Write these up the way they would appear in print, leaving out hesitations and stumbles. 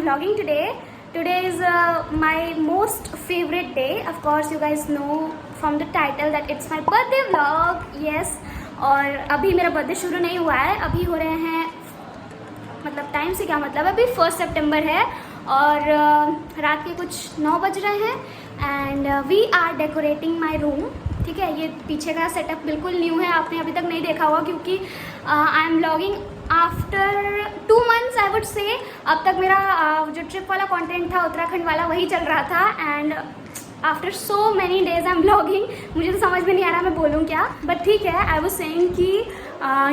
vlogging today. Today is my most favorite day. Of course, you guys know from the title that it's my birthday vlog. Yes. और अभी मेरा birthday शुरू नहीं हुआ है, अभी हो रहे हैं, मतलब टाइम से क्या मतलब, अभी 1 सितंबर है और रात के कुछ 9 बज रहे हैं and we are decorating my room. ठीक है, ये पीछे का सेटअप बिल्कुल न्यू है, आपने अभी तक नहीं देखा होगा क्योंकि I am vlogging after 2 months I would say. अब तक मेरा जो ट्रिप वाला कंटेंट था उत्तराखंड वाला वही चल रहा था and after so many days I am vlogging. मुझे तो समझ में नहीं आ रहा मैं बोलूँ क्या, बट ठीक है. आई वाज सेइंग कि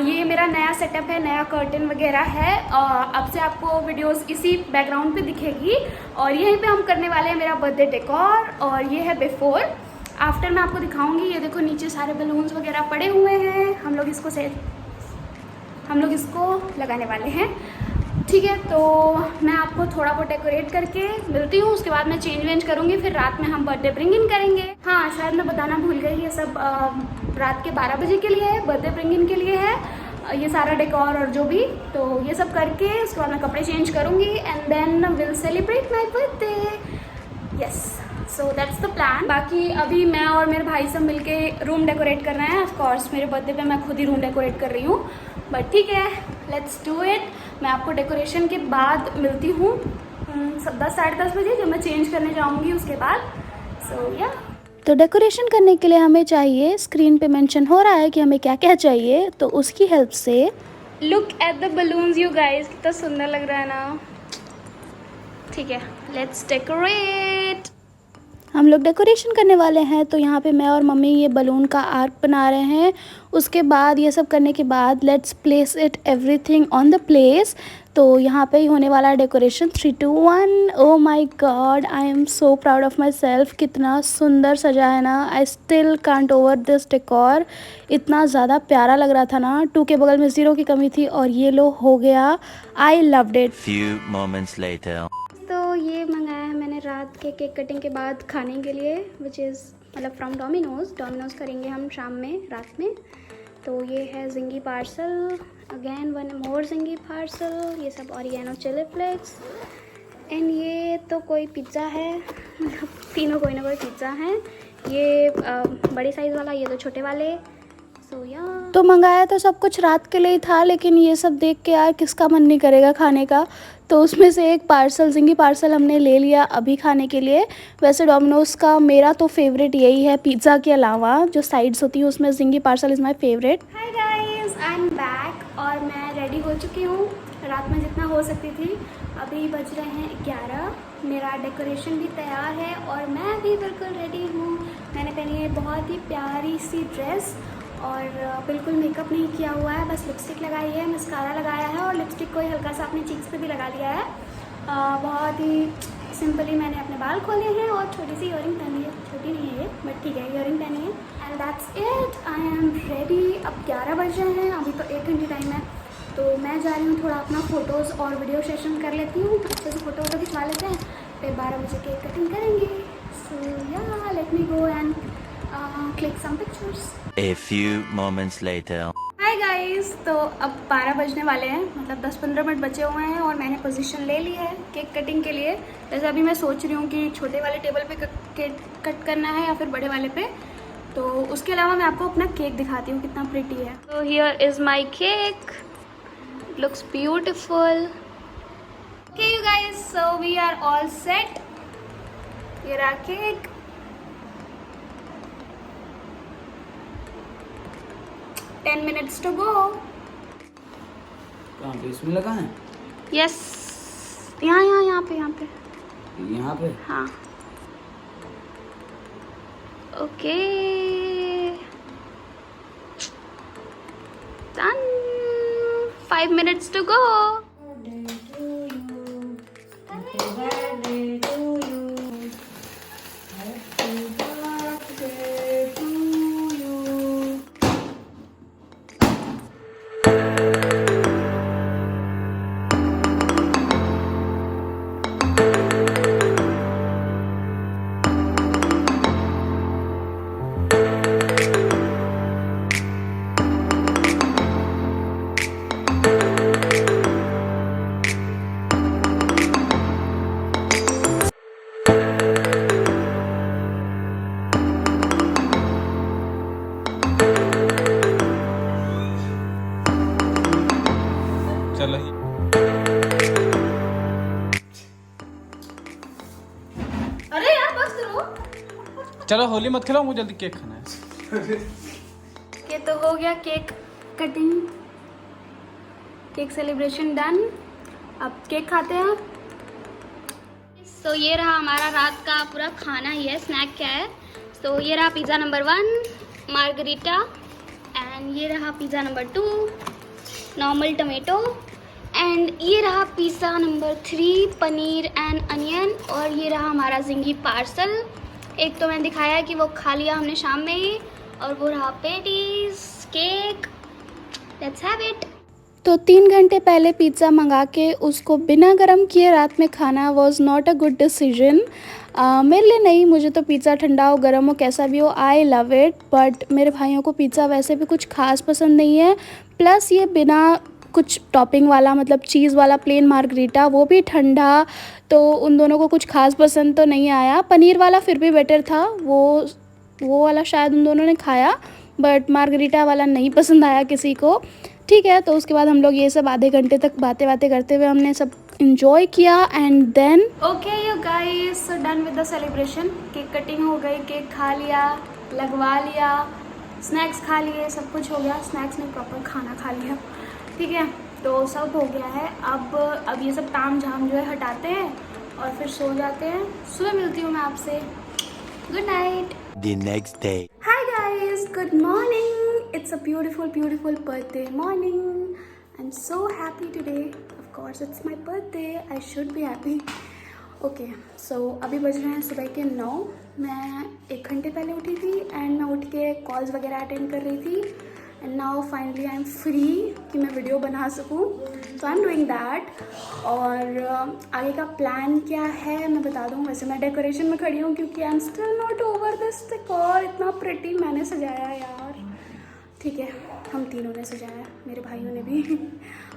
ये मेरा नया सेटअप है, नया कर्टन वगैरह है. अब से आपको वीडियोस इसी बैकग्राउंड पे दिखेगी और यहीं पे हम करने वाले हैं मेरा बर्थडे डेकोर. और ये है बिफोर, आफ्टर मैं आपको दिखाऊंगी. ये देखो नीचे सारे बलून्स वगैरह पड़े हुए हैं, हम लोग इसको लगाने वाले हैं. ठीक है, तो मैं आपको थोड़ा बहुत डेकोरेट करके मिलती हूँ, उसके बाद मैं चेंज वेंज करूँगी, फिर रात में हम बर्थडे ब्रिंग इन करेंगे. हाँ, शायद मैं बताना भूल गई, ये सब रात के 12 बजे के लिए है, बर्थडे ब्रिंग इन के लिए है ये सारा डेकोर और जो भी. तो ये सब करके उसके बाद मैं कपड़े चेंज करूँगी and then will celebrate my birthday. Yes, so that's the plan. बाकी अभी मैं और मेरे भाई सब मिलके रूम डेकोरेट कर रहे हैं. ऑफ कोर्स मेरे बर्थडे पे मैं खुद ही रूम डेकोरेट कर रही हूँ, बट ठीक है, लेट्स डू इट. मैं आपको डेकोरेशन के बाद मिलती हूँ 10 साढ़े 10 बजे, जब मैं चेंज करने जाऊँगी उसके बाद. सो या, तो डेकोरेशन करने के लिए हमें चाहिए, स्क्रीन पे मेंशन हो रहा है कि हमें क्या क्या चाहिए, तो उसकी हेल्प से look at the balloons you guys, कितना सुंदर लग रहा है ना. ठीक है, लेट्स डेकोरेट. हम लोग डेकोरेशन करने वाले हैं, तो यहाँ पे मैं और मम्मी ये बलून का आर्क बना रहे हैं. उसके बाद ये सब करने के बाद let's place it everything on the place. तो यहाँ पे ही होने वाला है decoration. 3 2 1. Oh my God, I am so proud of my self. कितना सुंदर सजा है ना. I still can't over this decor. इतना ज़्यादा प्यारा लग रहा था ना. 2 के बगल में 0 की कमी थी और ये लो हो गया. I loved it. Few moments later. तो ये मंगाया है मैंने रात के केक कटिंग के बाद खाने के लिए, विच इज़ मतलब फ्रॉम डोमिनोज़ करेंगे हम शाम में, रात में. तो ये है जिंगी पार्सल, अगेन 1 more जिंगी पार्सल. ये सब ऑरिगेनो चिली फ्लेक्स एंड ये तो कोई पिज़्ज़ा है, तीनों कोई ना कोई पिज़्ज़ा है. ये बड़े साइज़ वाला, ये तो छोटे वाले. तो मंगाया तो सब कुछ रात के लिए ही था, लेकिन ये सब देख के यार किसका मन नहीं करेगा खाने का. तो उसमें से एक पार्सल, जिंगी पार्सल हमने ले लिया अभी खाने के लिए. वैसे डोमिनोज़ का मेरा तो फेवरेट यही है, पिज़्ज़ा के अलावा जो साइड्स होती है उसमें zingy parcel is my favourite. Hi guys, I am back और मैं रेडी हो चुकी हूँ, रात में जितना हो सकती थी. अभी बज रहे हैं 11. मेरा डेकोरेशन भी तैयार है और मैं भी बिल्कुल रेडी हूँ. मैंने पहनी है बहुत ही प्यारी सी ड्रेस और बिल्कुल मेकअप नहीं किया हुआ है, बस लिपस्टिक लगाई है, मस्कारा लगाया है और लिपस्टिक को हल्का सा अपने चीक्स पे भी लगा लिया है. बहुत ही सिंपली मैंने अपने बाल खोले हैं और छोटी सी ईयरिंग पहनी है. छोटी नहीं है ये, बट ठीक है, ईयरिंग पहनी है and that's it. I am ready. अब 11 बज रहे हैं, अभी तो 1 घंटे टाइम है. तो मैं जा रही हूँ थोड़ा अपना फ़ोटोज़ और वीडियो सेशन कर लेती हूँ, अच्छे से फ़ोटो खिंचवा लेते हैं, फिर 12 बजे केक कटिंग करेंगे. So yeah, let me go and click some pictures. A few moments later. Hi guys, तो अब 12 बजने वाले हैं, मतलब 10-15 मिनट बचे हुए हैं और मैंने पोजीशन ले ली है केक कटिंग के लिए. जैसे अभी मैं सोच रही हूँ कि छोटे वाले टेबल पे केक कट करना है या फिर बड़े वाले पे. तो उसके अलावा मैं आपको अपना केक दिखाती हूँ कितना प्रिटी है. तो here is my cake, it looks beautiful. Okay you guys, so we are all set. ये रहा केक. 10 minutes to go. कहाँ पे, इसमें लगा है? Yes, यहाँ पे यहाँ पे. हाँ. Okay, done. 5 minutes to go. चलो होली मत खिलाओ, मुझे जल्दी केक खाना है। ये तो हो गया cake cutting, cake celebration done. अब केक खाते हैं। तो ये रहा हमारा रात का पूरा खाना ही है, स्नैक क्या है। तो ये रहा पिज़्ज़ा नंबर 1 मार्गरीटा, एंड ये रहा pizza number 2 normal tomato, and ये रहा pizza number 3 paneer and onion, और ये रहा हमारा जिंगी पार्सल। एक तो मैंने दिखाया है कि वो खा लिया हमने शाम में ही, और वो रहा patties, cake. Let's have it. तो 3 घंटे पहले पिज़्ज़ा मंगा के उसको बिना गर्म किए रात में खाना was not a good decision. मेरे लिए नहीं, मुझे तो पिज़्ज़ा ठंडा हो गर्म हो कैसा भी हो आई लव इट, बट मेरे भाइयों को पिज़्ज़ा वैसे भी कुछ खास पसंद नहीं है। प्लस ये बिना कुछ टॉपिंग वाला, मतलब चीज़ वाला प्लेन मार्गरीटा, वो भी ठंडा, तो उन दोनों को कुछ खास पसंद तो नहीं आया। पनीर वाला फिर भी बेटर था, वो वाला शायद उन दोनों ने खाया, बट मार्गरीटा वाला नहीं पसंद आया किसी को। ठीक है, तो उसके बाद हम लोग ये सब आधे घंटे तक बातें करते हुए हमने सब इंजॉय किया, and then okay you guys, so done with the celebration. Cake cutting हो गई, केक खा लिया, लगवा लिया, स्नैक्स खा लिए, सब कुछ हो गया। स्नैक्स में प्रॉपर खाना खा लिया, ठीक है, तो सब हो गया है। अब ये सब ताम झाम जो है हटाते हैं और फिर सो जाते हैं। सुबह मिलती हूँ मैं आपसे। Good night. The next day. Hi guys, good morning. It's a beautiful birthday morning. I'm so happy today. Of course, it's my birthday. I should be happy. Okay, so अभी बज रहे हैं सुबह के 9। मैं 1 घंटे पहले उठी थी एंड मैं उठ के कॉल्स वगैरह अटेंड कर रही थी, and now finally I am free कि मैं वीडियो बना सकूँ, तो आई एम डूइंग दैट। और आगे का प्लान क्या है मैं बता दूँ। वैसे मैं डेकोरेशन में खड़ी हूँ क्योंकि I am still not over this decor. इतना प्रिटी मैंने सजाया यार, ठीक है, हम तीनों ने सजाया, मेरे भाइयों ने भी।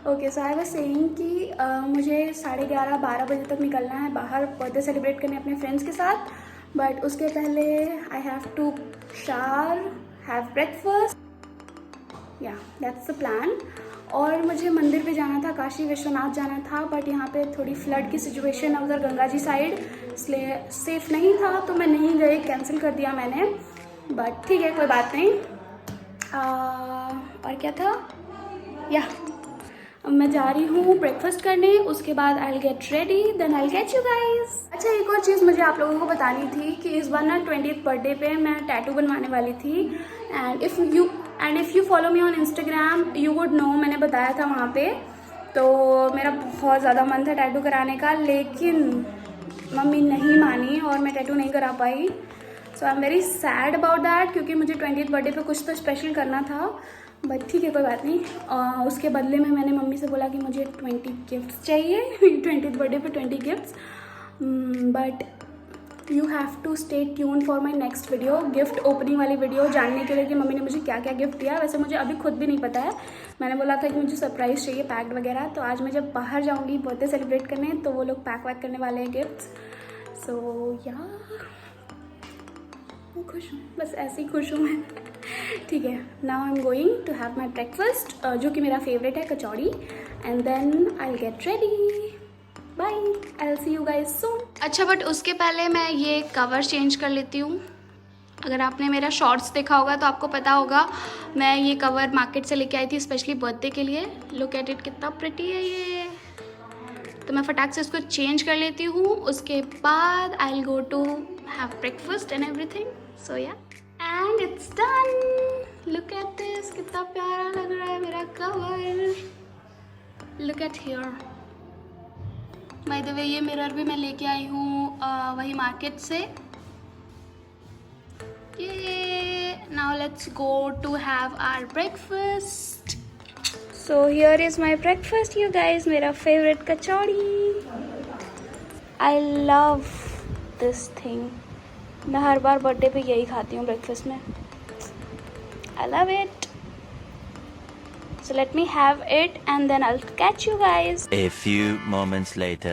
Okay, so I was saying कि मुझे 11:30-12 बजे तक निकलना है बाहर बर्थडे सेलिब्रेट करने अपने फ्रेंड्स के साथ, बट उसके पहले I have to shower, have breakfast, yeah that's the plan. और मुझे मंदिर पे जाना था, काशी विश्वनाथ जाना था, बट यहाँ पे थोड़ी फ्लड की सिचुएशन है उधर गंगा जी साइड, इसलिए सेफ़ नहीं था, तो मैं नहीं गई, कैंसिल कर दिया मैंने। बट ठीक है, कोई बात नहीं। और क्या था, या मैं जा रही हूँ ब्रेकफास्ट करने, उसके बाद I will get ready, then I will get you guys. अच्छा, एक और चीज़ मुझे आप लोगों को बतानी थी कि इस बार ना 20th बर्थडे पे मैं टैटू बनवाने वाली थी, and if you follow me on Instagram you would know, मैंने बताया था वहाँ पे। तो मेरा बहुत ज़्यादा मन था टैटू कराने का, लेकिन मम्मी नहीं मानी और मैं टैटू नहीं करा पाई। So I am very sad about that, क्योंकि मुझे 20th बर्थडे पे कुछ तो स्पेशल करना था, बट ठीक है, कोई बात नहीं। उसके बदले में मैंने मम्मी से बोला कि मुझे 20 गिफ्ट्स चाहिए 20th बर्थडे पे 20 gifts, but you have to stay tune for my next video, gift opening वाली वीडियो, जानने के लिए कि मम्मी ने मुझे क्या क्या गिफ्ट दिया। वैसे मुझे अभी खुद भी नहीं पता है, मैंने बोला था कि मुझे सरप्राइज़ चाहिए पैक्ड वगैरह, तो आज मैं जब बाहर जाऊँगी बर्थडे सेलिब्रेट करने तो वो लोग पैक वैक करने वाले हैं गिफ्ट्स। सो या खुश हूँ, बस ऐसे ही खुश हूँ मैं। ठीक है, now I am going to have my breakfast, जो कि मेरा फेवरेट है, kachori, and then I will get ready. Bye, I will see you guys soon. अच्छा, बट उसके पहले मैं ये कवर चेंज कर लेती हूँ। अगर आपने मेरा शॉर्ट्स देखा होगा तो आपको पता होगा, मैं ये कवर मार्केट से लेके आई थी स्पेशली बर्थडे के लिए। लुक एट इट, कितना प्रिटी है ये। तो मैं फटाक से इसको चेंज कर लेती हूँ, उसके बाद I will go to have breakfast and everything. So yeah, and it's done. Look at this, कितना प्यारा लग रहा है मेरा cover. Look at here. By the way, ये मिरर भी मैं लेके आई हूँ वही मार्केट से। ये now let's go to have our breakfast. So here is my breakfast you guys, मेरा favourite kachori. I love this thing, मैं हर बार बर्थडे पे यही खाती हूँ ब्रेकफास्ट में। आई love it. So let me have it and then I'll catch you guys. A few moments later.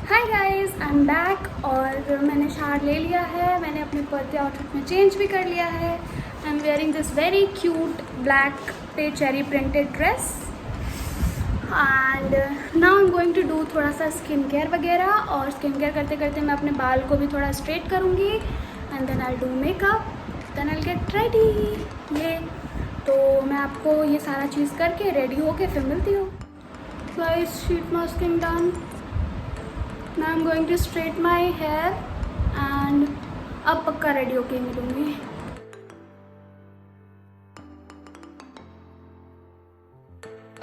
Hi guys, I'm back और मैंने शावर ले लिया है, मैंने अपने बर्थडे आउटफिट में चेंज भी कर लिया है। I'm wearing this very cute black पे cherry printed dress and now I'm going to do थोड़ा सा स्किन केयर वगैरह, और स्किन केयर करते करते मैं अपने बाल को भी थोड़ा स्ट्रेट करूँगी, and then I do makeup, then I get ready. ये तो मैं आपको ये सारा चीज़ करके रेडी होके फिर मिलती हूँ। Guys, sheet masking done. Now I am going to straight my hair and अब पक्का रेडी होके मिलूँगी।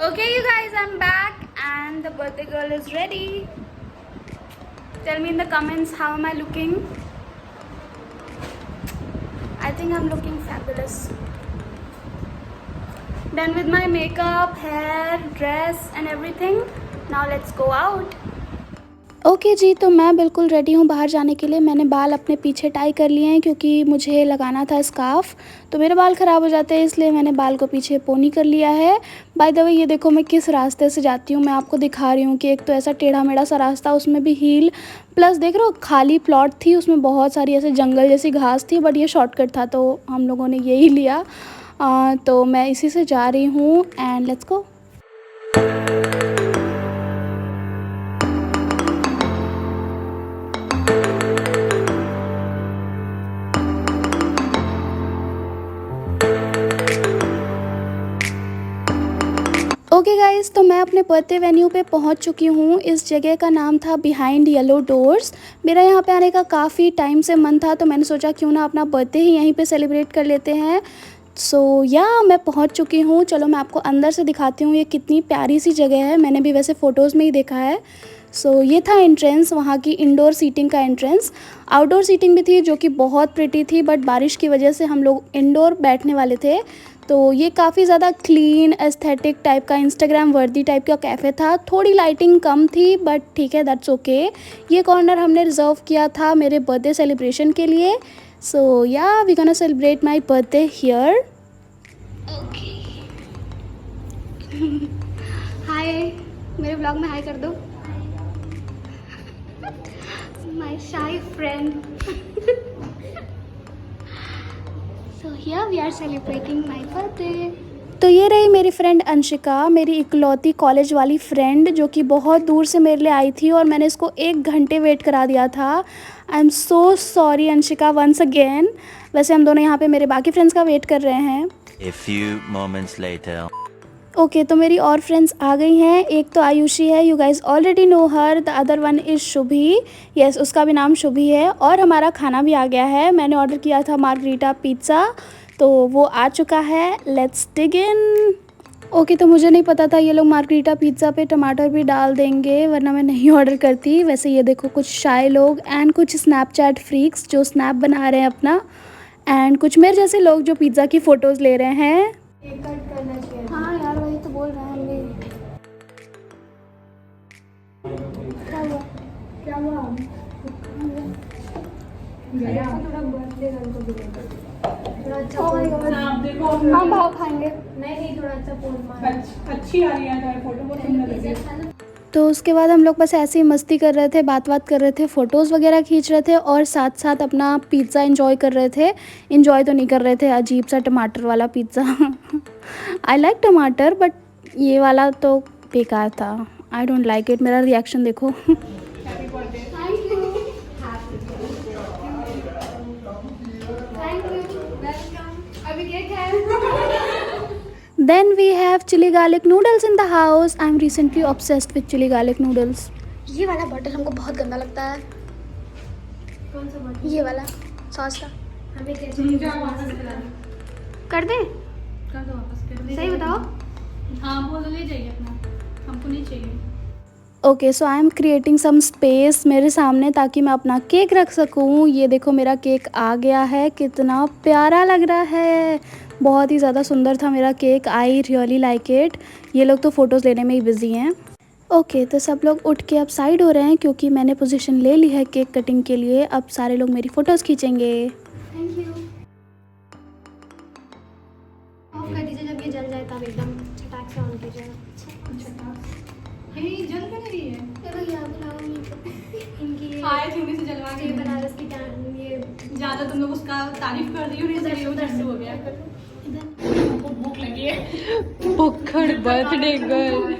Okay, you guys, I'm back and the birthday girl is ready. Tell me in the comments how am I looking. I think I'm looking fabulous. Done with my makeup, hair, dress and everything. Now let's go out. Okay जी, तो मैं बिल्कुल ready हूँ बाहर जाने के लिए। मैंने बाल अपने पीछे टाई कर लिए हैं क्योंकि मुझे लगाना था स्कार्फ, तो मेरे बाल ख़राब हो जाते हैं इसलिए मैंने बाल को पीछे पोनी कर लिया है। बाय द वे, ये देखो मैं किस रास्ते से जाती हूँ, मैं आपको दिखा रही हूँ कि एक तो ऐसा टेढ़ा मेढ़ा सा रास्ता, उसमें भी हील, प्लस देख रहे हो खाली प्लॉट थी, उसमें बहुत सारी ऐसे जंगल जैसी घास थी, बट ये शॉर्टकट था तो हम लोगों ने यही लिया। तो मैं इसी से जा रही हूँ and let's go. Okay guys, तो मैं अपने बर्थडे वेन्यू पे पहुंच चुकी हूँ। इस जगह का नाम था बिहाइंड येलो डोर्स। मेरा यहाँ पे आने का काफ़ी टाइम से मन था, तो मैंने सोचा क्यों ना अपना बर्थडे ही यहीं पे सेलिब्रेट कर लेते हैं। सो मैं पहुँच चुकी हूँ। चलो मैं आपको अंदर से दिखाती हूँ ये कितनी प्यारी सी जगह है। मैंने भी वैसे फ़ोटोज़ में ही देखा है। ये था एंट्रेंस, वहाँ की इंडोर सीटिंग का एंट्रेंस। आउटडोर सीटिंग भी थी जो कि बहुत प्रिटी थी, बट बारिश की वजह से हम लोग इंडोर बैठने वाले थे। तो ये काफ़ी ज़्यादा क्लीन एस्थेटिक टाइप का, इंस्टाग्राम वर्दी टाइप का कैफ़े था। थोड़ी लाइटिंग कम थी बट ठीक है, दैट्स ओके। ये कॉर्नर हमने रिज़र्व किया था मेरे बर्थडे सेलिब्रेशन के लिए। We gonna celebrate my birthday here. Okay, hi, मेरे ब्लॉग में हाय कर दो। My shy friend. Here we are celebrating my birthday. तो ये रही मेरी फ्रेंड अंशिका, मेरी इकलौती कॉलेज वाली फ्रेंड जो कि बहुत दूर से मेरे लिए आई थी और मैंने इसको 1 घंटे वेट करा दिया था। I am so sorry Anshika once again. वैसे हम दोनों यहाँ पे मेरे बाकी फ्रेंड्स का वेट कर रहे हैं। A few moments later. Okay, तो मेरी और फ्रेंड्स आ गई हैं। एक तो आयुषी है, you guys already know her. The other one is Shubhi, yes उसका भी नाम शुभी है। और हमारा खाना भी आ गया है। मैंने ऑर्डर किया था मार्गरीटा पिज़्ज़ा, तो वो आ चुका है। Let's dig in. ओके, तो मुझे नहीं पता था ये लोग मार्गरीटा पिज़्ज़ा पे टमाटर भी डाल देंगे, वरना मैं नहीं ऑर्डर करती। वैसे ये देखो कुछ शाय लोग एंड कुछ स्नैपचैट फ्रीक्स जो स्नैप बना रहे हैं अपना, एंड कुछ मेरे जैसे लोग जो पिज़्ज़ा की फ़ोटोज़ ले रहे हैं। हाँ यार, वही तो बोल रहे हैं हम भी। क्या हुआ? हम भाव खाएंगे। नहीं, थोड़ा अच्छा पोज अच्छी आ रही है फोटो, बहुत सुंदर लग रही है। तो उसके बाद हम लोग बस ऐसे ही मस्ती कर रहे थे, बात कर रहे थे, फ़ोटोज़ वगैरह खींच रहे थे और साथ साथ अपना पिज़्ज़ा एंजॉय कर रहे थे। एंजॉय तो नहीं कर रहे थे, अजीब सा टमाटर वाला पिज़्ज़ा। आई लाइक टमाटर बट ये वाला तो बेकार था। I don't like it. मेरा रिएक्शन देखो। Then we have chili garlic noodles in the house. I'm recently obsessed with chili garlic noodles. ये वाला बॉटल हमको बहुत गंदा लगता है। कौन सा बॉटल? ये वाला सॉस का। हमें कर दे? कर दो वापस। सही बताओ। हाँ बोल, ले जाइए अपना, हमको नहीं चाहिए। Okay, so I am creating some space मेरे सामने ताकि मैं अपना केक रख सकूँ। ये देखो मेरा केक आ गया है, कितना प्यारा लग रहा है। बहुत ही ज़्यादा सुंदर था मेरा cake. I really like it. ये लोग तो फ़ोटोज़ लेने में ही बिज़ी हैं। ओके, तो सब लोग उठ के अब साइड हो रहे हैं क्योंकि मैंने पोजीशन ले ली है केक कटिंग के लिए। अब सारे लोग मेरी फ़ोटोज़ खींचेंगे। Thank you. ऑफ कर दीजिए, जब ये जल जाए तब एकदम छटाक से ऑन कीजिएगा। ये जल नहीं रही है। ये भैया बुलाओ इनकी आए थे उन्हीं से जलवा के। बनारस की ये ज़्यादा तुम लोग उसका तारीफ कर रही हो, नहीं उधर से हो गया। हमको भूख लगी है। भुक्खड़ बर्थडे गर्ल।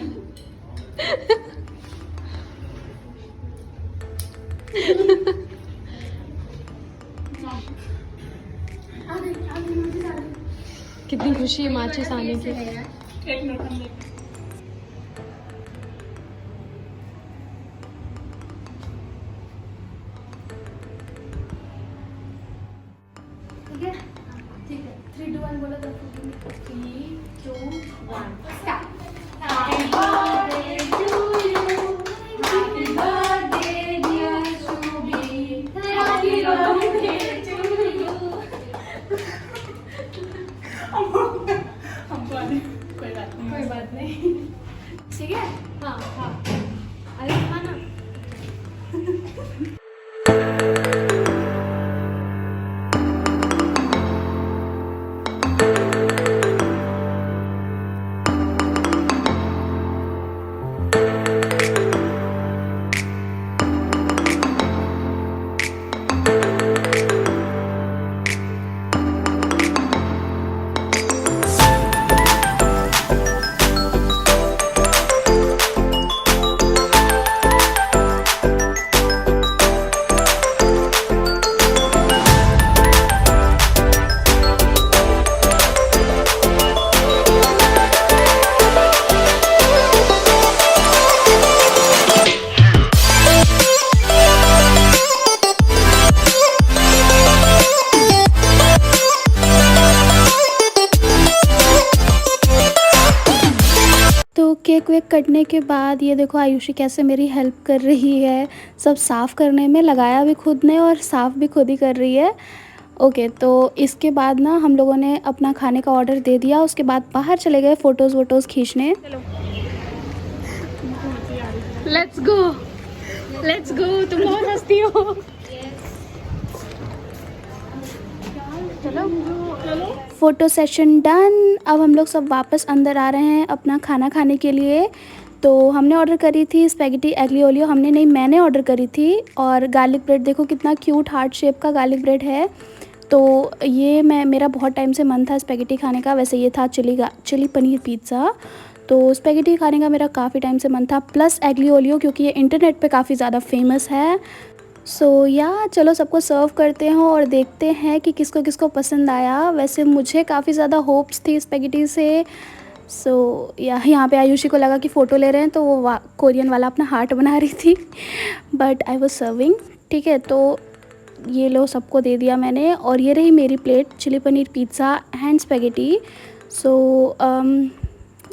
खुशी माचिस आने की। एक मिनट हम देख। ठीक है, ठीक है। 3, 2, 1 बोलो तो 3, 2, 1 start. Happy birthday to you, happy birthday dear Shubhi, happy birthday to you. हमको आने कोई बात नहीं, कोई बात नहीं, ठीक है। हाँ हाँ, अरे खाना। केक वेक कटने के बाद ये देखो आयुषी कैसे मेरी हेल्प कर रही है सब साफ़ करने में, लगाया भी खुद ने और साफ़ भी खुद ही कर रही है। ओके, तो इसके बाद ना हम लोगों ने अपना खाने का ऑर्डर दे दिया, उसके बाद बाहर चले गए फ़ोटोज़ वोटोज़ खींचने। लेट्स गो, तुम बहुत हंसती हो। चलो फ़ोटो सेशन डन। अब हम लोग सब वापस अंदर आ रहे हैं अपना खाना खाने के लिए। तो हमने ऑर्डर करी थी स्पैगेटी एग्ली ओलियो, मैंने ऑर्डर करी थी। और गार्लिक ब्रेड देखो कितना क्यूट हार्ट शेप का गार्लिक ब्रेड है। तो ये मेरा बहुत टाइम से मन था स्पैगेटी खाने का। वैसे ये था चिली पनीर पिज़्ज़ा, तो स्पैगेटी खाने का मेरा काफ़ी टाइम से मन था, प्लस एग्ली ओलियो क्योंकि ये इंटरनेट पे काफ़ी ज़्यादा फेमस है। सो चलो सबको सर्व करते हैं और देखते हैं कि किसको किसको पसंद आया। वैसे मुझे काफ़ी ज़्यादा होप्स थी स्पैगेटी से। यहाँ पे आयुषी को लगा कि फ़ोटो ले रहे हैं, तो वो कोरियन वाला अपना हार्ट बना रही थी, बट आई वाज सर्विंग। ठीक है, तो ये लो सबको दे दिया मैंने। और ये रही मेरी plate, chilli paneer pizza and spaghetti.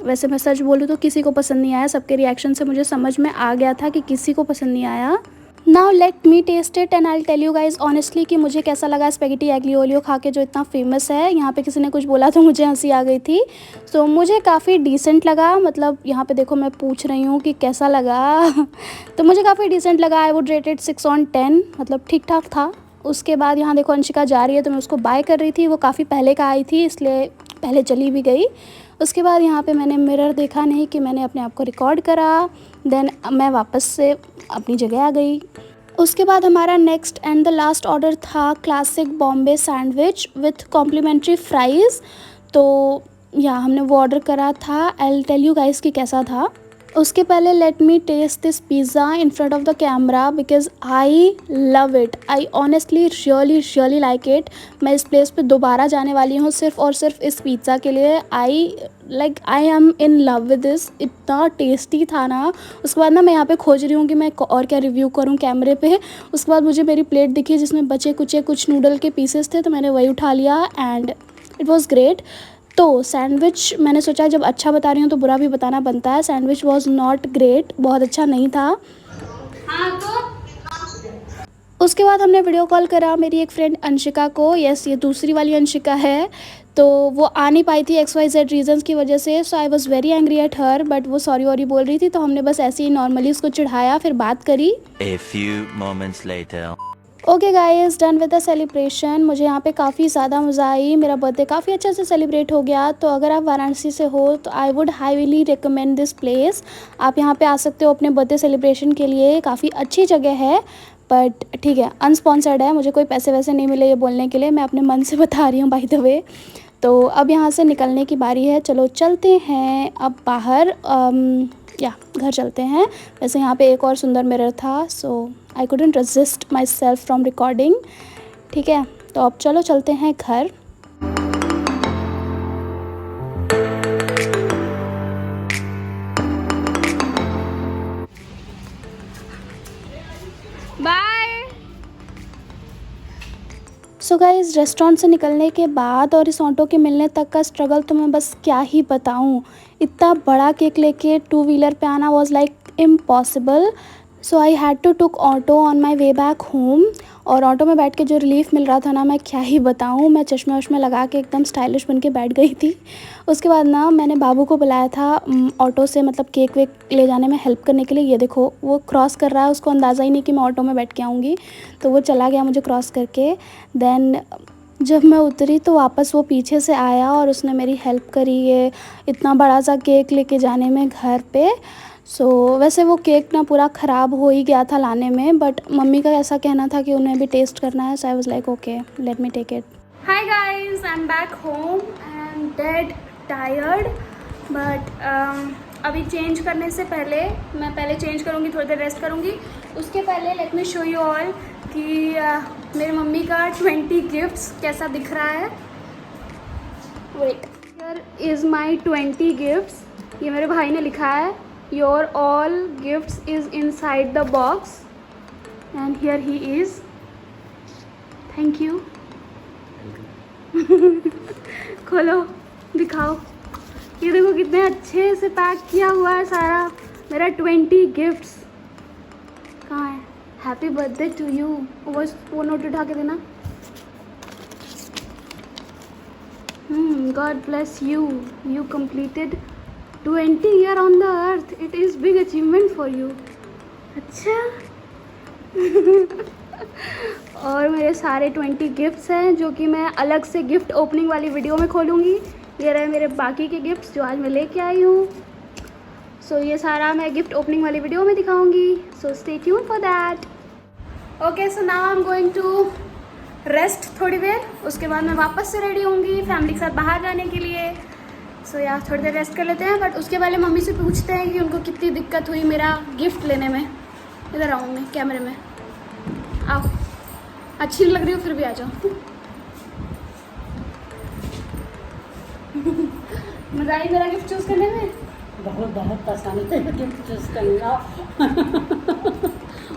वैसे मैं सच बोलूँ तो किसी को पसंद नहीं आया। सबके रिएक्शन से मुझे समझ में आ गया था कि किसी को पसंद नहीं आया। Now let me taste it and I tell you guys honestly कि मुझे कैसा लगा स्पैगेटी एग्ली ओलियो खा के, जो इतना फेमस है। यहाँ पे किसी ने कुछ बोला तो मुझे हंसी आ गई थी। सो मुझे काफ़ी डिसेंट लगा। मतलब यहाँ पे देखो मैं पूछ रही हूँ कि कैसा लगा तो मुझे काफ़ी डिसेंट लगा। आई वुड रेटेड 6/10, मतलब ठीक ठाक था। उसके बाद यहाँ देखो अंशिका जा रही है, तो मैं उसको बाय कर रही थी। वो काफ़ी पहले का आई थी, इसलिए पहले चली भी गई। उसके बाद यहाँ पे मैंने मिरर देखा नहीं कि मैंने अपने आप को रिकॉर्ड करा। देन मैं वापस से अपनी जगह आ गई। उसके बाद हमारा next and the last order था classic Bombay sandwich with complimentary fries. तो हमने वो ऑर्डर करा था। I will tell you guys कि कैसा था। उसके पहले let me taste this pizza in front of the camera because I love it. I honestly really like it. मैं इस प्लेस पे दोबारा जाने वाली हूँ सिर्फ़ और सिर्फ इस पिज़्ज़ा के लिए। I am in love with this. इतना टेस्टी था ना। उसके बाद ना मैं यहाँ पे खोज रही हूँ कि मैं और क्या रिव्यू करूँ कैमरे पे। उसके बाद मुझे मेरी प्लेट दिखी जिसमें बचे कुचे कुछ नूडल के पीसेस थे, तो मैंने वही उठा लिया एंड इट वॉज़ ग्रेट। तो सैंडविच मैंने सोचा जब अच्छा बता रही हूँ तो बुरा भी बताना बनता है। सैंडविच वॉज नॉट ग्रेट, बहुत अच्छा नहीं था। उसके बाद हमने वीडियो कॉल करा मेरी एक फ्रेंड अंशिका को। यस, ये दूसरी वाली अंशिका है। तो वो आ नहीं पाई थी XYZ रीजंस की वजह से। So I was very angry at her, but वो सॉरी बोल रही थी, तो हमने बस ऐसे ही नॉर्मली उसको चिढ़ाया, फिर बात करी। A few moments later. Okay guys, done with the celebration. मुझे यहाँ पे काफ़ी ज़्यादा मज़ा आई। मेरा बर्थडे काफ़ी अच्छे से सेलिब्रेट हो गया। तो अगर आप वाराणसी से हो तो I would highly recommend this place. आप यहाँ पे आ सकते हो अपने बर्थडे सेलिब्रेशन के लिए। काफ़ी अच्छी जगह है, बट ठीक है, अनस्पॉन्सर्ड है। मुझे कोई पैसे वैसे नहीं मिले ये बोलने के लिए, मैं अपने मन से बता रही हूँ बाय द वे। तो अब यहाँ से निकलने की बारी है। चलो चलते हैं अब बाहर, घर चलते हैं। वैसे यहाँ पे एक और सुंदर मिरर था, so I couldn't resist my self from recording. ठीक है, तो अब चलो चलते हैं घर। बाय। सो गाइस, रेस्टोरेंट से निकलने के बाद और इस ऑटो के मिलने तक का स्ट्रगल तो मैं बस क्या ही बताऊँ। इतना बड़ा केक लेके 2 व्हीलर पे आना was like impossible. So I had to took auto on my way back home. और ऑटो में बैठ के जो रिलीफ मिल रहा था ना, मैं क्या ही बताऊँ। मैं चश्मे वश्मे लगा के एकदम स्टाइलिश बन के बैठ गई थी। उसके बाद ना मैंने बाबू को बुलाया था ऑटो से, मतलब केक वेक ले जाने में हेल्प करने के लिए। ये देखो वो क्रॉस कर रहा है, उसको अंदाज़ा ही नहीं कि मैं ऑटो में बैठ के आऊँगी, तो वो चला गया मुझे क्रॉस करके। देन जब मैं उतरी तो वापस वो पीछे से आया और उसने मेरी हेल्प करी ये इतना बड़ा सा केक लेके जाने में घर पे। वैसे वो केक ना पूरा ख़राब हो ही गया था लाने में, बट मम्मी का ऐसा कहना था कि उन्हें भी टेस्ट करना है, so I was like okay let me take it. Hi guys, I am back home. I am dead tired, but अभी चेंज करने से पहले मैं पहले चेंज करूँगी, थोड़ी देर रेस्ट करूँगी। उसके पहले let me show you all कि मेरी मम्मी का 20 गिफ्ट्स कैसा दिख रहा है। Wait, here is my 20 gifts. ये मेरे भाई ने लिखा है, your all gifts is inside the box and here he is. Thank you. खोलो, दिखाओ। ये देखो कितने अच्छे से पैक किया हुआ है सारा मेरा 20 गिफ्ट्स। कहाँ है? Happy birthday to you. वो नोट उठा के देना। God bless you, you completed 20 year on the earth. It is big achievement for you. अच्छा। और मेरे सारे 20 गिफ्ट्स हैं जो कि मैं अलग से गिफ्ट ओपनिंग वाली वीडियो में खोलूँगी। ये रहे मेरे बाकी के गिफ्ट्स जो आज मैं लेके आई हूँ। सो ये सारा मैं गिफ्ट ओपनिंग वाली वीडियो में दिखाऊँगी, so stay tune for that. Okay, so now I am going to rest थोड़ी देर। उसके बाद मैं वापस से रेडी होंगी फैमिली के साथ बाहर जाने के लिए। सो यार थोड़ी देर रेस्ट कर लेते हैं, बट उसके पहले मम्मी से पूछते हैं कि उनको कितनी दिक्कत हुई मेरा गिफ्ट लेने में। इधर आऊँ मैं कैमरे में, आओ। अच्छी नहीं लग रही हो फिर भी आ जाओ। मजा आई मेरा गिफ्ट चूज़ करने में? बहुत बहुत पसंद है गिफ्ट चूज़ करना।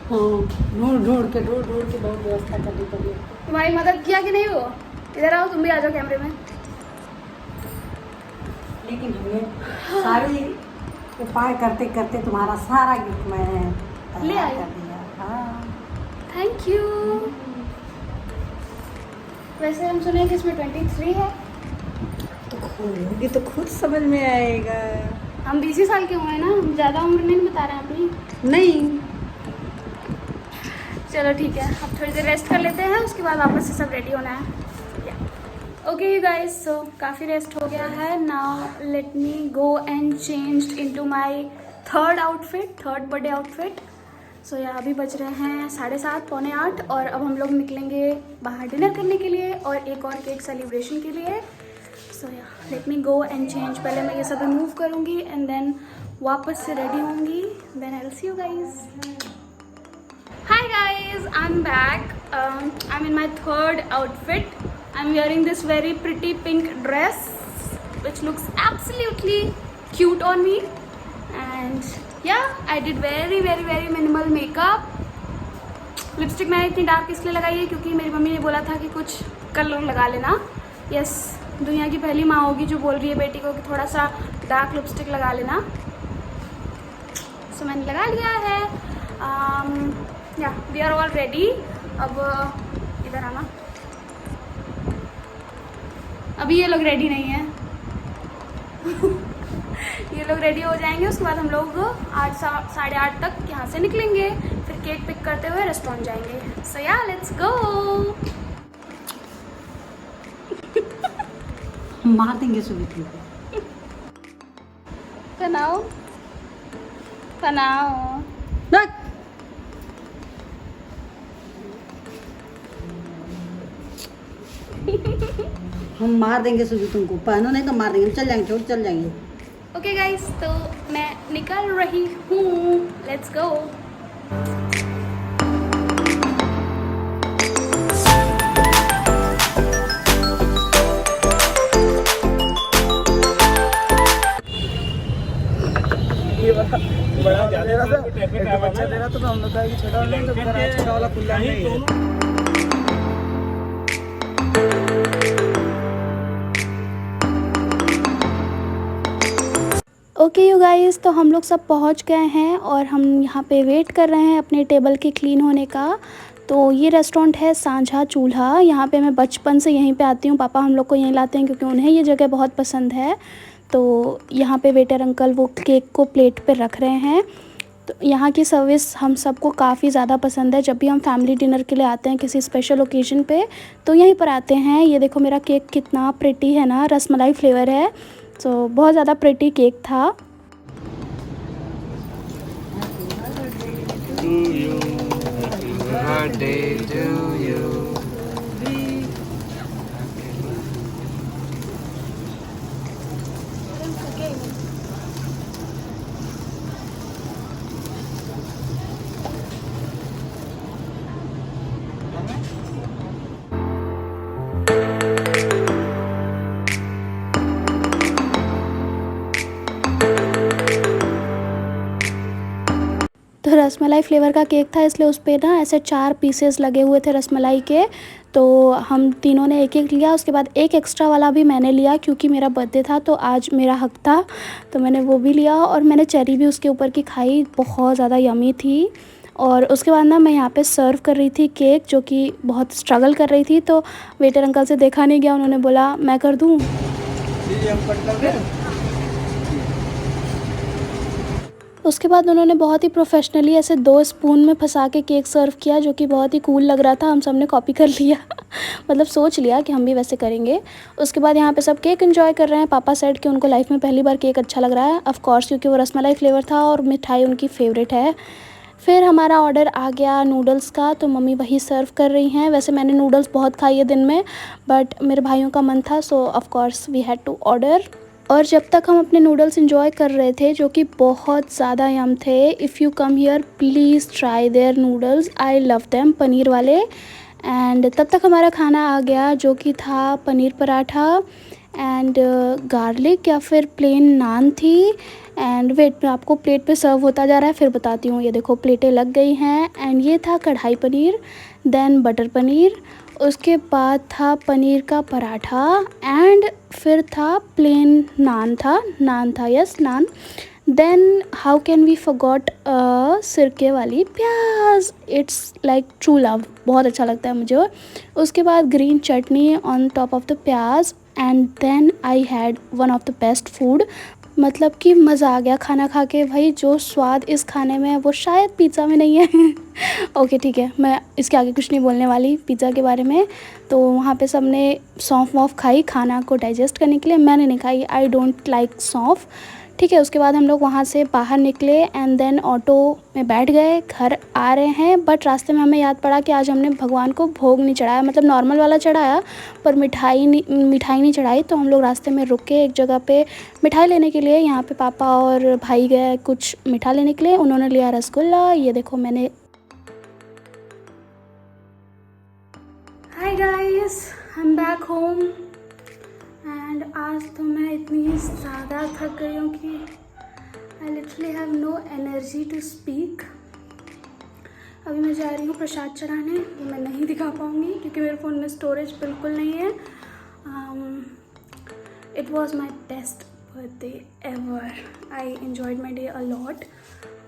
ढूंढ ढूंढ के बहुत व्यवस्था करनी पड़ी। तुम्हारी मदद किया कि नहीं वो? इधर आओ, तुम भी आ जाओ कैमरे में। लेकिन हमें सारी उपाय करते करते तुम्हारा सारा गिफ्ट मैंने ले आई कर दिया। हाँ, थैंक यू। वैसे हम सुने कि इसमें 23 है। तो खोलोगी तो खुद समझ में आएगा। हम 20 साल के हुए हैं ना, हम ज़्यादा उम्र नहीं बता रहे हैं अपनी। नहीं, चलो ठीक है, अब थोड़ी देर रेस्ट कर लेते हैं, उसके बाद वापस से सब रेडी होना है। ओके यू गाइज, सो काफ़ी रेस्ट हो गया है। Now let me go and change into my third birthday outfit. So यार अभी बज रहे हैं 7:30 पौने 8, और अब हम लोग निकलेंगे बाहर डिनर करने के लिए और एक और केक सेलिब्रेशन के लिए। सो यार late me go and change. पहले मैं ये सब रिमूव करूँगी एंड देन वापस से रेडी होंगी, then I will see you guys. Hi guys, I'm back. I'm in my third outfit. I'm wearing this very pretty pink dress which looks absolutely cute on me, and yeah, I did very minimal makeup. Lipstick मैंने इतनी dark इसलिए लगाई है क्योंकि मेरी mummy ने बोला था कि कुछ कलर लगा लेना। यस, दुनिया की पहली माँ होगी जो बोल रही है बेटी को कि थोड़ा सा डार्क लिपस्टिक लगा लेना। सो मैंने लगा लिया है। या वी आर ऑल रेडी। अब इधर आना। अभी ये लोग रेडी नहीं हैं। ये लोग रेडी हो जाएंगे, उसके बाद हम लोग 8 साढ़े 8 तक यहाँ से निकलेंगे, फिर केक पिक करते हुए रेस्टोरेंट जाएंगे। सो या लेट्स गो। मार देंगे सुमित को। बनाओ बनाओ। हम मार देंगे सुबह तुमको, पहनो नहीं तो मार देंगे। चल जाएंगे, छोड़ चल जाएंगे। ओके गाइस, तो मैं निकल रही हूँ, लेट्स गो। बड़ा दे रहा था, एक बच्चा दे रहा था तो हम लोग होता है कि छोटा वाला नहीं तो उधर है, छोटा वाला खुला नहीं है। ओके यू गाइस, तो हम लोग सब पहुंच गए हैं और हम यहाँ पे वेट कर रहे हैं अपने टेबल के क्लीन होने का। तो ये रेस्टोरेंट है सांझा चूल्हा। यहाँ पे मैं बचपन से यहीं पे आती हूँ, पापा हम लोग को यहीं लाते हैं क्योंकि उन्हें ये जगह बहुत पसंद है। तो यहाँ पे वेटर अंकल वो केक को प्लेट पे रख रहे हैं। तो यहाँ की सर्विस हम सबको काफ़ी ज़्यादा पसंद है। जब भी हम फैमिली डिनर के लिए आते हैं किसी स्पेशल ओकेजन पे तो यहीं पर आते हैं। ये देखो मेरा केक कितना प्रिटी है ना, रसमलाई फ्लेवर है। तो बहुत ज़्यादा प्रिटी केक था। तो रसमलाई फ्लेवर का केक था इसलिए उस पर ना ऐसे 4 पीसेस लगे हुए थे रसमलाई के। तो हम तीनों ने एक एक लिया। उसके बाद एक एक्स्ट्रा वाला भी मैंने लिया क्योंकि मेरा बर्थडे था तो आज मेरा हक था, तो मैंने वो भी लिया। और मैंने चेरी भी उसके ऊपर की खाई, बहुत ज़्यादा यमी थी। और उसके बाद ना मैं यहाँ पे सर्व कर रही थी केक, जो कि बहुत स्ट्रगल कर रही थी। तो वेटर अंकल से देखा नहीं गया, उन्होंने बोला मैं कर दूँ। उसके बाद उन्होंने बहुत ही प्रोफेशनली ऐसे 2 स्पून में फंसा के केक सर्व किया, जो कि बहुत ही कूल लग रहा था। हम सब ने कॉपी कर लिया मतलब सोच लिया कि हम भी वैसे करेंगे। उसके बाद यहाँ पे सब केक एंजॉय कर रहे हैं। पापा सेड कि उनको लाइफ में पहली बार केक अच्छा लग रहा है, ऑफ कोर्स क्योंकि वो रसमलाई फ्लेवर था और मिठाई उनकी फेवरेट है। फिर हमारा ऑर्डर आ गया नूडल्स का, तो मम्मी वही सर्व कर रही हैं। वैसे मैंने नूडल्स बहुत खाई है दिन में, बट मेरे भाइयों का मन था, so of course we had to order. और जब तक हम अपने नूडल्स इंजॉय कर रहे थे, जो कि बहुत ज़्यादा यम थे, if you come here please try their noodles, I love them, पनीर वाले। एंड तब तक हमारा खाना आ गया, जो कि था पनीर पराठा एंड गार्लिक या फिर प्लेन नान थी। एंड वेट, मैं आपको प्लेट पे सर्व होता जा रहा है फिर बताती हूँ। ये देखो प्लेटें लग गई हैं। एंड ये था कढ़ाई पनीर, देन बटर पनीर, उसके बाद था पनीर का पराठा एंड फिर था प्लेन नान था yes naan. Then how can we forgot सिरके वाली प्याज, इट्स लाइक ट्रू लव, बहुत अच्छा लगता है मुझे। उसके बाद green chutney on top of the प्याज and then I had one of the best food. मतलब कि मज़ा आ गया खाना खा के। भाई जो स्वाद इस खाने में है वो शायद पिज़्ज़ा में नहीं है ओके ठीक है, मैं इसके आगे कुछ नहीं बोलने वाली पिज़्ज़ा के बारे में। तो वहाँ पे सबने सौंफ वौफ खाई खाना को डाइजेस्ट करने के लिए, मैंने नहीं खाई, आई डोंट लाइक सौंफ, ठीक है। उसके बाद हम लोग वहाँ से बाहर निकले एंड देन ऑटो में बैठ गए, घर आ रहे हैं। बट रास्ते में हमें याद पड़ा कि आज हमने भगवान को भोग नहीं चढ़ाया, मतलब नॉर्मल वाला चढ़ाया पर मिठाई नहीं चढ़ाई। तो हम लोग रास्ते में रुक के एक जगह पे मिठाई लेने के लिए, यहाँ पे पापा और भाई गए कुछ मिठा लेने के लिए। उन्होंने लिया रसगुल्ला, ये देखो मैंने। Hi guys, I am back home and आज तो मैं इतनी ज़्यादा थक गई हूँ कि I literally have no energy to speak. अभी मैं जा रही हूँ प्रसाद चढ़ाने, वो मैं नहीं दिखा पाऊँगी क्योंकि मेरे फ़ोन में स्टोरेज बिल्कुल नहीं है। It was my best birthday ever. I enjoyed my day a lot.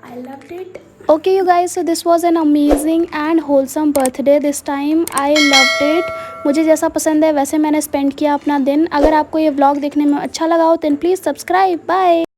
I loved it. Okay you guys, so this was an amazing and wholesome birthday this time. I loved it. मुझे जैसा पसंद है वैसे मैंने spend किया अपना दिन। अगर आपको ये व्लॉग देखने में अच्छा लगा हो then please subscribe. Bye.